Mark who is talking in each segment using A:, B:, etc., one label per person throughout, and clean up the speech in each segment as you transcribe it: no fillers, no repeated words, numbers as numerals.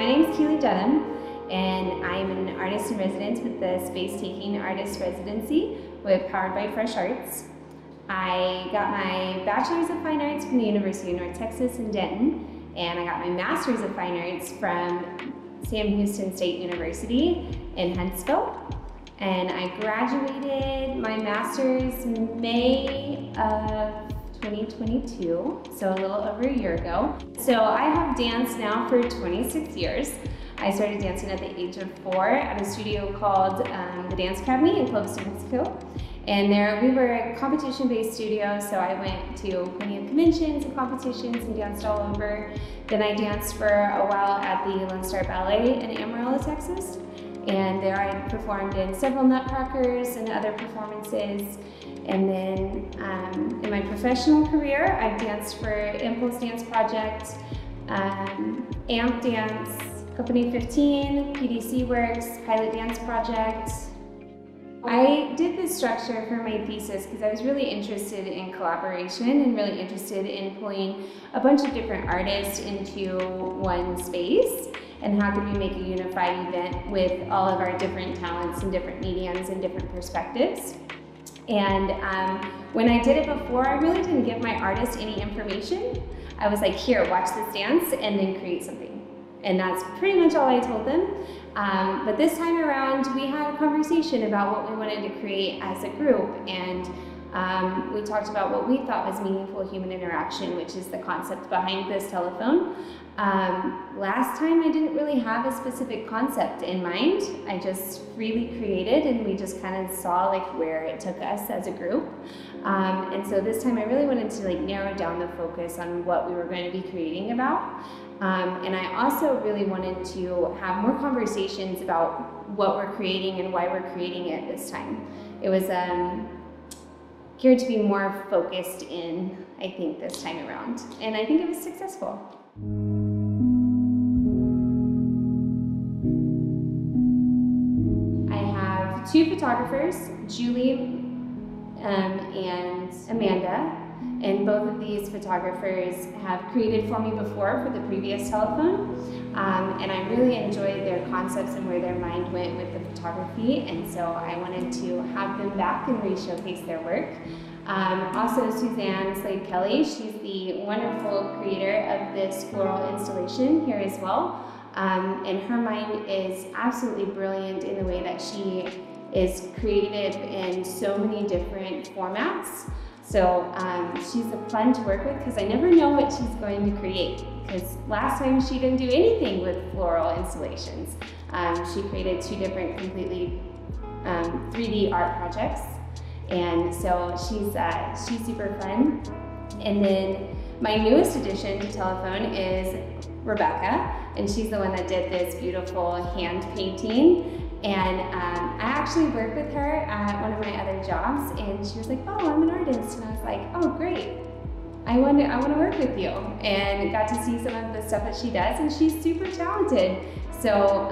A: my name is Keeley Dunnam, and I'm an artist in residence with the Space Taking Artist Residency powered by Fresh Arts. I got my Bachelor's of Fine Arts from the University of North Texas in Denton, and I got my Master's of Fine Arts from Sam Houston State University in Huntsville. And I graduated my Master's May of 2022, so a little over a year ago. So I have danced now for 26 years. I started dancing at the age of 4 at a studio called the Dance Academy in Clovis, New Mexico. And there we were a competition-based studio, so I went to plenty of conventions and competitions and danced all over. Then I danced for a while at the Lone Star Ballet in Amarillo, Texas. And there I performed in several Nutcrackers and other performances. And then in my professional career, I've danced for Impulse Dance Project, AMP Dance, Company 15, PDC Works, Pilot Dance Project. I did this structure for my thesis because I was really interested in collaboration and really interested in pulling a bunch of different artists into one space. And how could we make a unified event with all of our different talents and different mediums and different perspectives? And when I did it before, I really didn't give my artists any information. I was like, here, watch this dance and then create something. And that's pretty much all I told them. But this time around, we had a conversation about what we wanted to create as a group. And we talked about what we thought was meaningful human interaction, which is the concept behind this telephone. Last time I didn't really have a specific concept in mind. I just freely created and we just kind of saw like where it took us as a group. And so this time I really wanted to like narrow down the focus on what we were going to be creating about. And I also really wanted to have more conversations about what we're creating and why we're creating it this time. It was geared to be more focused in, I think, this time around. And I think it was successful. I have 2 photographers, Julie and Amanda. And both of these photographers have created for me before for the previous telephone. And I really enjoyed their concepts and where their mind went with the photography. And so I wanted to have them back and re-showcase their work. Also Suzanne Slade-Kelly, she's the wonderful creator of this floral installation here as well. And her mind is absolutely brilliant in the way that she is creative in so many different formats. So she's fun to work with because I never know what she's going to create. Because last time she didn't do anything with floral installations. She created 2 different completely 3D art projects. And so she's super fun. And then my newest addition to telephone is Rebecca. And she's the one that did this beautiful hand painting. And I actually worked with her at one of my other jobs, and she was like, "Oh, I'm an artist," and I was like, "Oh, great! I want to work with you." And got to see some of the stuff that she does, and she's super talented. So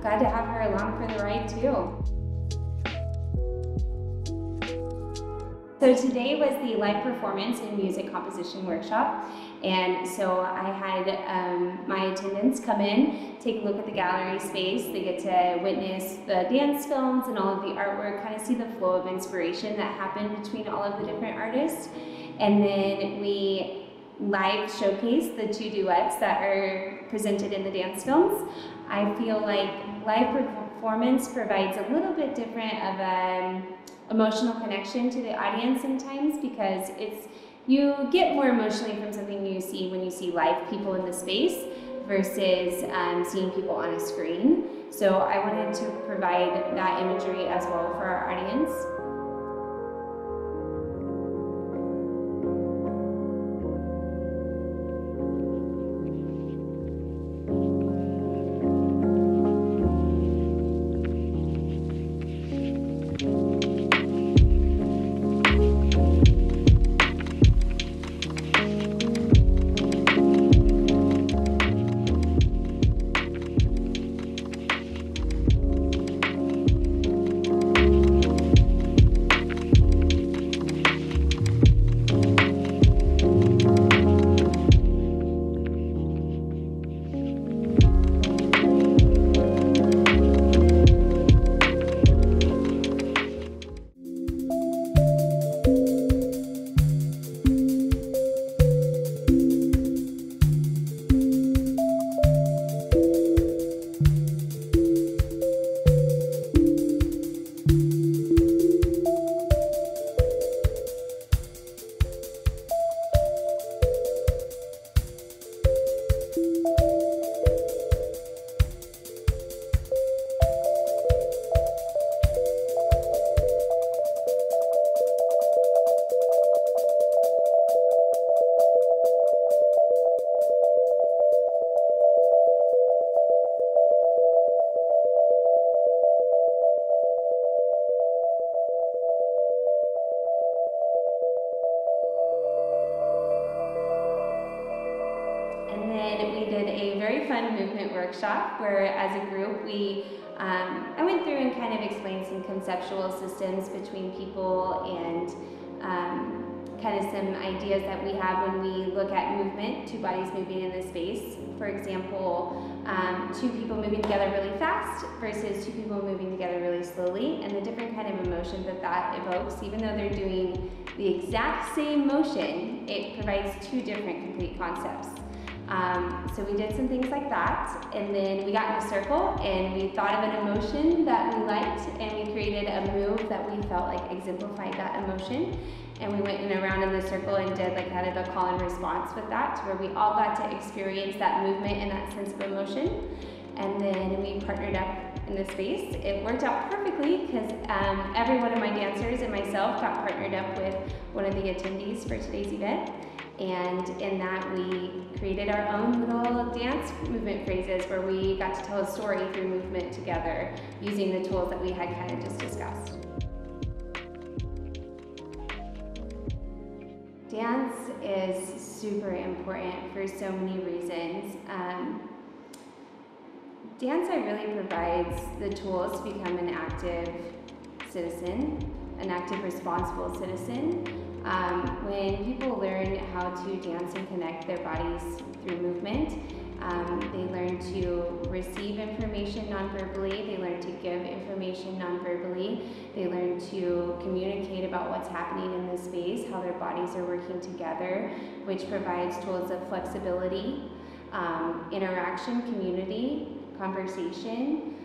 A: glad to have her along for the ride too. So today was the live performance and music composition workshop. And so I had my attendants come in, take a look at the gallery space. They get to witness the dance films and all of the artwork, kind of see the flow of inspiration that happened between all of the different artists. And then we live showcase the 2 duets that are presented in the dance films. I feel like live performance provides a little bit different of an emotional connection to the audience sometimes, because you get more emotionally from something you see when you see live people in the space versus seeing people on a screen. So I wanted to provide that imagery as well for our audience. we did a very fun movement workshop where, as a group, I went through and kind of explained some conceptual systems between people and kind of some ideas that we have when we look at movement, two bodies moving in the space. For example, two people moving together really fast versus two people moving together really slowly, and the different kind of emotion that evokes. Even though they're doing the exact same motion, it provides two different complete concepts. So we did some things like that, and then we got in a circle and we thought of an emotion that we liked, and we created a move that we felt like exemplified that emotion. And we went around in the circle and did like kind of a call and response with that, where we all got to experience that movement and that sense of emotion. And then we partnered up in the space. It worked out perfectly because every one of my dancers and myself got partnered up with one of the attendees for today's event. And in that, we created our own little dance movement phrases where we got to tell a story through movement together using the tools that we had kind of just discussed. Dance is super important for so many reasons. Dance really provides the tools to become an active citizen, an active, responsible citizen. When people learn how to dance and connect their bodies through movement, they learn to receive information non-verbally, they learn to give information non-verbally, they learn to communicate about what's happening in the space, how their bodies are working together, which provides tools of flexibility, interaction, community, conversation.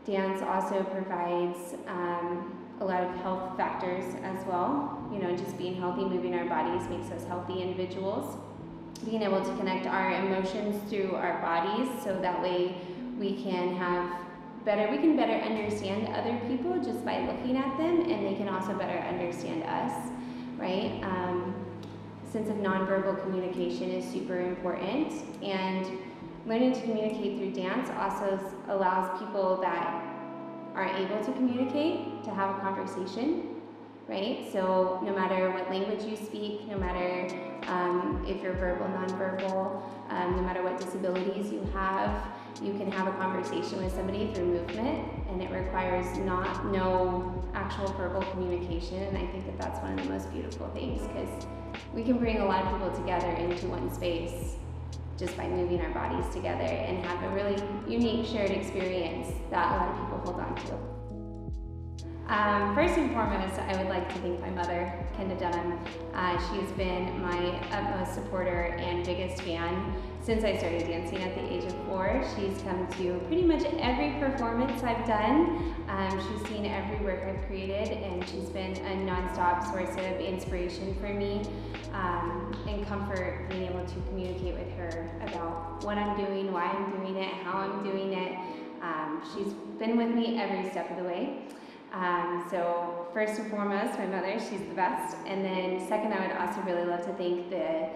A: Dance also provides a lot of health factors as well. You know, just being healthy, moving our bodies makes us healthy individuals. Being able to connect our emotions through our bodies, so that way we can better understand other people just by looking at them, and they can also better understand us, right? Sense of nonverbal communication is super important, and learning to communicate through dance also allows people that aren't able to communicate to have a conversation, right? So no matter what language you speak, no matter if you're verbal, nonverbal, no matter what disabilities you can have a conversation with somebody through movement, and it requires no actual verbal communication. And I think that that's one of the most beautiful things, because we can bring a lot of people together into one space just by moving our bodies together and have a really unique shared experience that a lot of people hold on to. First and foremost, I would like to thank my mother, Keeley Dunnam. She has been my utmost supporter and biggest fan since I started dancing at the age of 4. She's come to pretty much every performance I've done. She's seen every work I've created, and she's been a nonstop source of inspiration for me and comfort, being able to communicate with her about what I'm doing, why I'm doing it, how I'm doing it. She's been with me every step of the way. So first and foremost, my mother, she's the best. And then second, I would also really love to thank the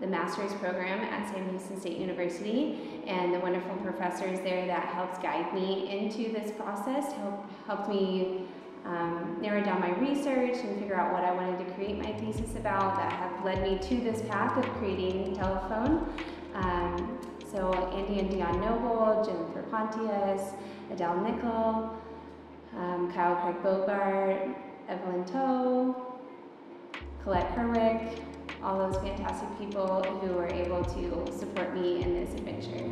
A: master's program at Sam Houston State University and the wonderful professors there that helped guide me into this process, helped me narrow down my research and figure out what I wanted to create my thesis about, that have led me to this path of creating Telephone. So Andy and Dion Noble, Jennifer Pontius, Adele Nickel, Kyle Craig Bogart, Evelyn Toe, Colette Herwick, all those fantastic people who were able to support me in this adventure.